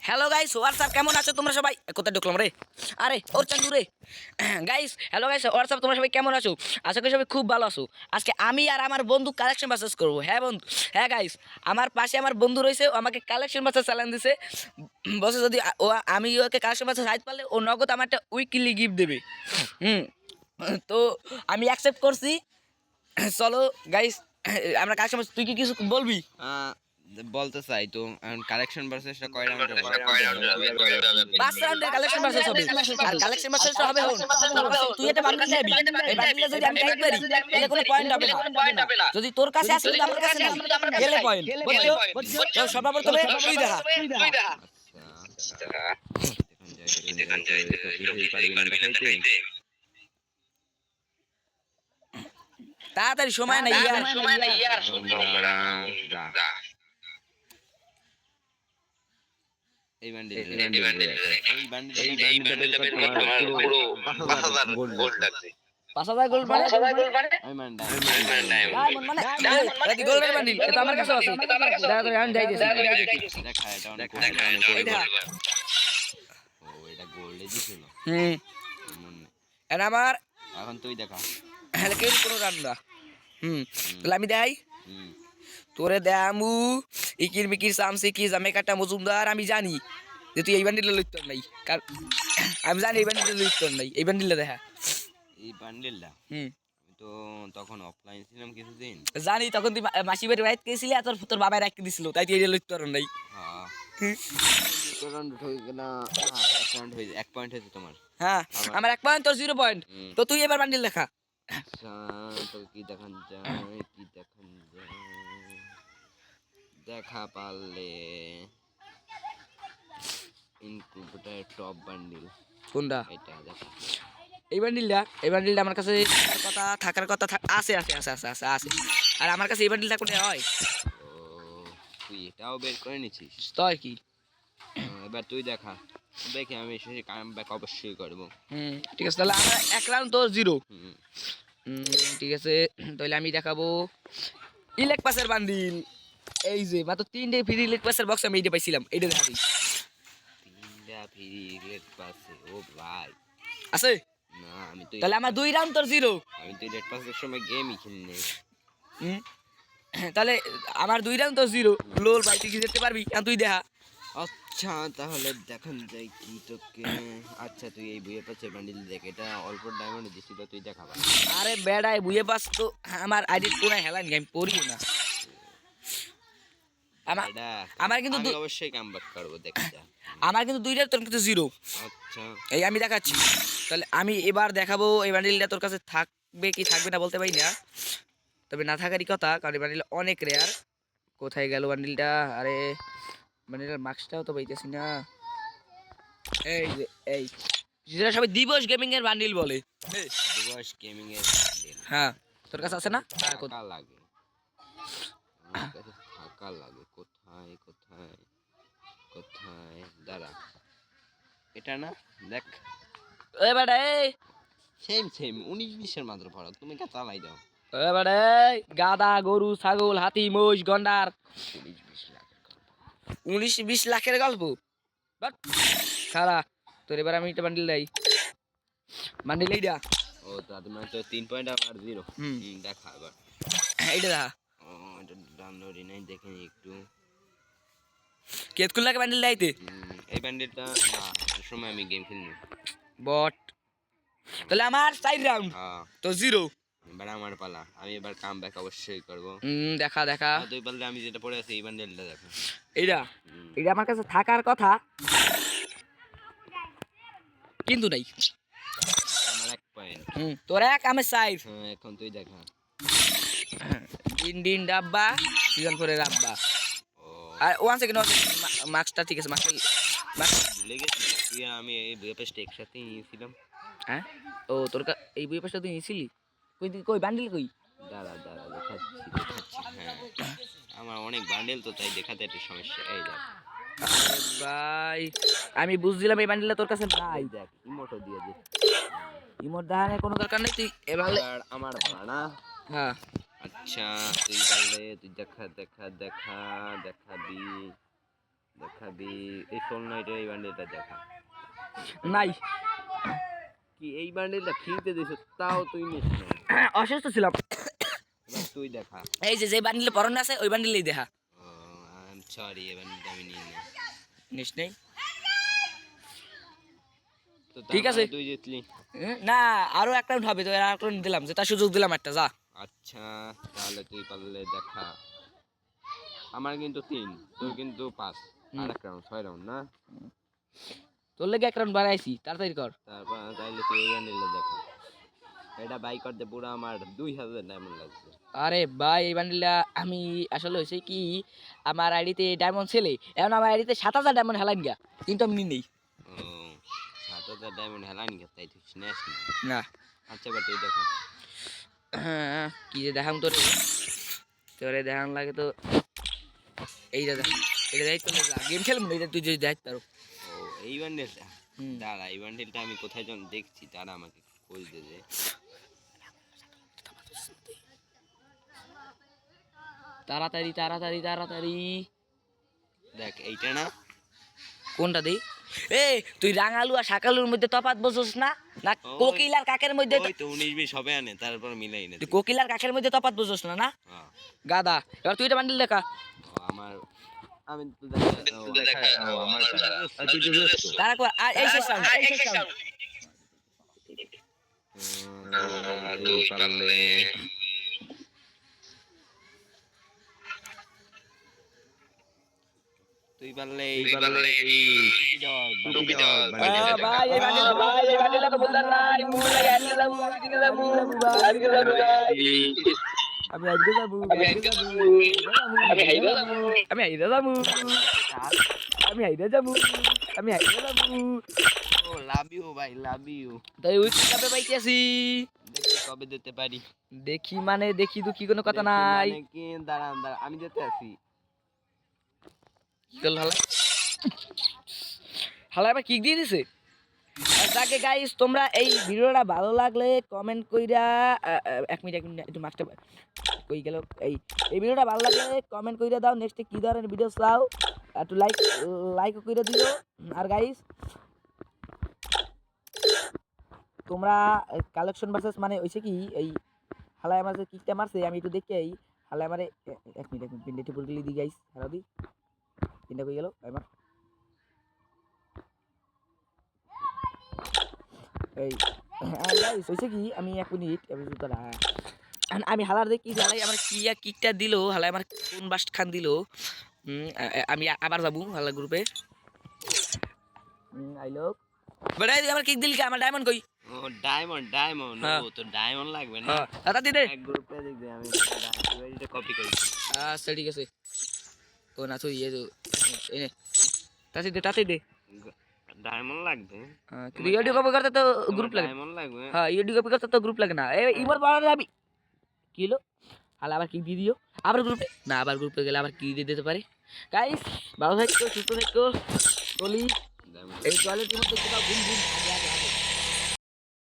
Hello guys WhatsApp কেমন আছো তোমরা সবাই কোথায় ঢুকলাম রে আরে ওর চান্দু রে গাইস হ্যালো গাইস হোয়াটসঅ্যাপ তোমরা সবাই কেমন আছো আশা করি সবাই খুব ভালো আছো আজকে আমি আর আমার বন্ধু কালেকশন বাসেস করবো হ্যাঁ বন্ধু হ্যাঁ গাইস আমার পাশে আমার বন্ধু রয়েছে ও আমাকে কালেকশন বাসেস চ্যালেঞ্জ দিছে বসে যদি ও আমি ওকে কালেকশন বাসেস হাইট পারলে ও নগদ আমার একটা উইকলি গিফট দেবে তো আমি অ্যাকসেপ্ট করছি চলো গাইস আমরা কালেকশন তুই কি কিছু বলবি বলতে চাই তো কালেকশন ভার্সেসটা কয় রাউন্ডে হবে? 5 রাউন্ডের কালেকশন ভার্সেস হবে আর কালেকশন ভার্সেসটা হবে হল তুই এটা বান্ডিল দিবি এই বান্ডিলে যদি আমি টাইপ করি তাহলে কোনো পয়েন্ট হবে না যদি তোর কাছে আসে কিন্তু আমার কাছে না গেলে পয়েন্ট বুঝছো তো সর্বপ্রথমে তুই দেখা দেখুন যাই দেখাইতে তাড়াতাড়ি সময় নাই ইয়ার এই বান্ডিলটা পুরো 5000 গোল্ড লাগবে 5000 গোল্ড মানে ডায়মন্ড মানে এটা গোল্ডের বান্ডিল এটা আমার কাছে আছে তাড়াতাড়ি আমি যাইতেছি দেখা এটা অনেক ও এটা গোল্ডে দিছিল এটা আমার এখন তুই দেখা হ্যাঁ কোনো রান্না তাহলে আমি দেখাই তোরে দেয়ামু ইকির মিকির সামসি কি জামে কাটা মজুমদার আমি জানি যে তুই এই বান্ডিলে লইতর নাই কারণ আমি জানি এই বান্ডিলে লইতর নাই এই বান্ডিলে দেখা এই বান্ডিলটা আমি তো তখন অফলাইন ছিলাম কিছুদিন জানি তখন তুই মাসি বাড়ি বাইরে গেছিলি আর তোর বাবা রাখতে দিছিল তাই তুই এই লইতর নাই এক পয়েন্ট হয়েছে তোমার হ্যাঁ আমার 1 পয়েন্ট তোর 0 পয়েন্ট তো তুই এবার বান্ডিল দেখা তো কি দেখান যায় দেখা পারলে ইনকুবেটর টপ বান্ডিল কোনটা এটা দেখা এই বান্ডিলটা আমার কাছে থাকার কথা আছে আর আমার কাছে এই বান্ডিলটা কোনে হয় তুই এটাও বের করে নিছিস তাই কি এবার তুই দেখা দেখি আমি শেষে কামব্যাক অবশ্যই করব ঠিক আছে তাহলে আমরা 1 রাউন্ড তোর 0 ঠিক আছে তাহলে আমি দেখাবো ইলেক পাসের বান্ডিল এই যে মাত্র 3টে ফ্রি ইলেক পাসের বক্স আমি এইটা পাইছিলাম এইটা দেখাবি 3টা ফ্রি ইলেক পাসে ও ভাই আছে না আমি তো তাহলে আমার 2 রাউন্ড তোর 0 আমি তো ইলেক পাসের সময় গেমই খেলিনি তাহলে আমার 2 রাউন্ড তোর 0 লোল ভাই তুই কি যেতে পারবি আর তুই দেখা আচ্ছা তাহলে দেখান যায় কি তোকে আচ্ছা তুই এই বুয়ে পাসের বান্ডিল দেখ এটা অল্প ডায়মন্ড দিছিল তুই দেখাবা আরে বেড়াই বুয়ে পাস তো আমার আইডি কোনায় হেলান গেম পড়িও না আমার কিন্তু আমি অবশ্যই কামব্যাক করব দেখা আমার কিন্তু 2টা তোর কাছে 0 আচ্ছা এই আমি দেখাচ্ছি তাহলে আমি এবার দেখাবো এই বান্ডিলটা তোর কাছে থাকবে কি থাকবে না বলতে পারি না তবে না থাকারই কথা কারণ এই বান্ডিল অনেক রেয়ার কোথায় গেল বান্ডিলটা আরে বান্ডিলের মার্কসটাও তো পাইতেছি না এই যে এই যেটা সবাই দিবস গেমিং এর বান্ডিল বলে দিবস গেমিং এর বান্ডিল হ্যাঁ তোর কাছে আছে না টাকা লাগে আমার কাছে টাকা লাগে কোথায় দাঁড়া এটা না দেখ এবারে সেম 19-20 এর মাত্র ফারাক তুমি কে চালাই দাও এবারে গাদা গরু ছাগল হাতি মোষ গন্ডার 19-20 লাখের গল্প বাট খারা তোর এবার আমি এটা বান্ডিল দেই বান্ডিল এইটা ও তো তোমার তো 3 পয়েন্ট আর 0 দেখা এবার এইটা দেখা ও এটা ডাউনলোড নাই দেখেন একটু কেতকুল লাগে বান্ডিল দেইতে এই বান্ডিলটা না এই সময় আমি গেম খেলিনি বট তাহলে আমার 4 রাউন্ড তো 0 এবার আমার পালা আমি এবার কামব্যাক অবশ্যই করব দেখা তুই বললে আমি যেটা পড়ে আছি এই বান্ডেলটা দেখো এইটা আমার কাছে থাকার কথা কিন্তু নাই আমার 1 পয়েন্ট তোর 1 আমি 4 এখন তুই দেখা দিন ডাব্বা সিজন করে রাব্বা আর 1 সেকেন্ড মার্কসটা ঠিক আছে মার্কস ভুলে গেছি তুই আমি এই বুয়ে পেস্ট একসাথে নিয়েছিলাম হ্যাঁ ও তোর এই বুয়ে পেস্টটা তুই নিয়েছিলি কই বান্ডিল কই দাঁড়া দেখাচ্ছি হ্যাঁ আমার অনেক বান্ডেল তো তাই দেখাতে একটা সমস্যা এই দেখ ভাই আমি বুঝছিলাম এই বান্ডিলটা তোর কাছে নাই দেখ ইমোটো দিয়ে দে ইমোট দেখানোর কোনো দরকার নেই তুই এবার আমার ভাড়া হ্যাঁ আচ্ছা তুই তাহলে তুই দেখা দেখাবি দেখাবি এই সোল নাইটের এই বান্ডেলটা দেখা। নাই, কি এই বান্ডেলটা ফ্রিতে দিছ তাও তুই নিস না? অসুস্থ ছিলাম। এবার তুই দেখা। এই যে বান্ডিলে পরনে আছে ওই বান্ডিলেই দেখা। ও আই এম সরি, এই বান্ডেলটা আমি নিই না। নিস নেই, তো ঠিক আছে। তুই জিতলি। না, আরো একটা রাউন্ড হবে, তো আর একটা round দিলাম, যেটা সুযোগ দিলাম একটা, যা। আচ্ছা তাহলে তুই পারলে দেখা। আমার কিন্তু 3, তোর কিন্তু 5। আর এক রাউন্ড 6 রাউন্ড না? তোর লেগে এক রাউন্ড বাড়াইছি, তাড়াতাড়ি কর। তারপর তাইলে তুই এই বান্ডেলটা দেখা। এটা বাই করতে পুরো আমার 2000 ডায়মন্ড লাগবে। আরে ভাই, এই বান্ডিলটা আমি আসলে হয়েছে কি, আমার আইডিতে ডায়মন্ড ছেলে, এখন আমার আইডিতে 7000 ডায়মন্ড হেলাইন গা, কিন্তু আমি নিই ও 7000 ডায়মন্ড হেলানি তাই তুই নেস না? না। আচ্ছা এবার তুই দেখা। হ্যাঁ, কি যে দেখাম তোরে, তোরে দেখান লাগে তো এইটা দেখ, এটা দেখ, তো গেম খেলবো না, এটা তুই যদি দেখ তারও। ও এই বান্ডেলটা, হুম। দাঁড়া এই বান্ডেলটা আমি কোথায় যেন দেখছি, তারা আমাকে খোঁজ দে যে। তাড়াতাড়ি তাড়াতাড়ি তাড়াতাড়ি, দেখ এইটা না? কোনটা দেই? এ তুই রাঙালু আর শাকালুর মধ্যে তফাৎ বুঝছিস না? না ওই- কোকিল আর কাকের মধ্যে ওই তো 19-20 হবে আনে, তারপর মিলাই নে তুই তুই। কোকিল আর কাকের মধ্যে তফাৎ বুঝছিস না? না হ্যাঁ। গাদা, এবার তুই এটা বান্ডিল দেখা। ও আমার আমি তো দেখা ও আমার আর তুই তো দোস্ত। তারপর আর এই শেষ round, এই শেষ round। তুই পারলে ডুবি যাও ভাই এই বান্ডিলটা তো বলতাম না, এই মুখ লাগে আজকে যাবো, আজকে যাবো, আজকে যাবো ভাই। আমি আজকে যাবো, আমি আজকে যাবো, আমি হাইরা যাবো, আমি হাইরা যাবো, আমি হাইরা যাবো, আমি হাইরা যাবো। ও লাভ ইউ ভাই, লাভ ইউ। তাই ওই কবে পাইতেছি, দেখি কবে দিতে পারি। দেখি মানে দেখি তো কি কোনো কথা দেখি নাই। মানে কি, দাঁড়ান দাঁড়ান আমি যেতে আছি। কি করল হালা, হালা এবার কিক দিয়ে দিছে। তাকে গাইস, তোমরা এই ভিডিওটা ভালো লাগলে কমেন্ট কইরা, এক মিনিট একটু মাস্টার কই গেল, এই ভিডিওটা ভালো লাগলে কমেন্ট কইরা দাও, নেক্সটে কি ধরনের ভিডিও চাও, একটু লাইক কইরা দিও। আর গাইস তোমরা কালেকশন ভার্সেস মানে হইছে কি, এই হালাই আমার যে কিকটা মারছে আমি একটু দেখে এই হালাই আমারে, এক মিনিট পিন্ডেটি পড়ে গেলি দি গাইস, হারাও দি পিন্ডা কই গেল আমার, এই গাইস হইছে কি, আমি এক মিনিট আমি জুতাটা, আমি হালার দেখি হালাই আমার কিকটা দিল, হালাই আমার কোন বাস্ট খান দিল। আমি আবার যাবো হালা গ্রুপে, আইলো বেড়াই আমার কিক দিল কি, আমার ডায়মন্ড কই? ও ডায়মন্ড হ্যাঁ। ও তো ডায়মন্ড লাগবে না? হ্যাঁ দাদা দিদে, এক গ্রুপে দেখবে আমি এটা কপি করি। আচ্ছা ঠিক আছে। ও না তুই এই নে তাতে দে, ডায়মন্ড লাগবে? কিন্তু ইউডিও কপি করতে তো গ্রুপ লাগে। ডায়মন্ড লাগবে? হ্যাঁ ইউডিও কপি করতে তো গ্রুপ লাগে না, এই ইমোট বানানো যাবি কি হলো, হালা আবার কিক দিয়ে দিও, আবার গ্রুপে না, আবার গ্রুপে গেলে আবার কি দিয়ে দিতে পারে। গাইস ভালো থাকো, সুস্থ থাকো, বলি এই টয়লেটের মধ্যে কোথাও ঘুম ঘুম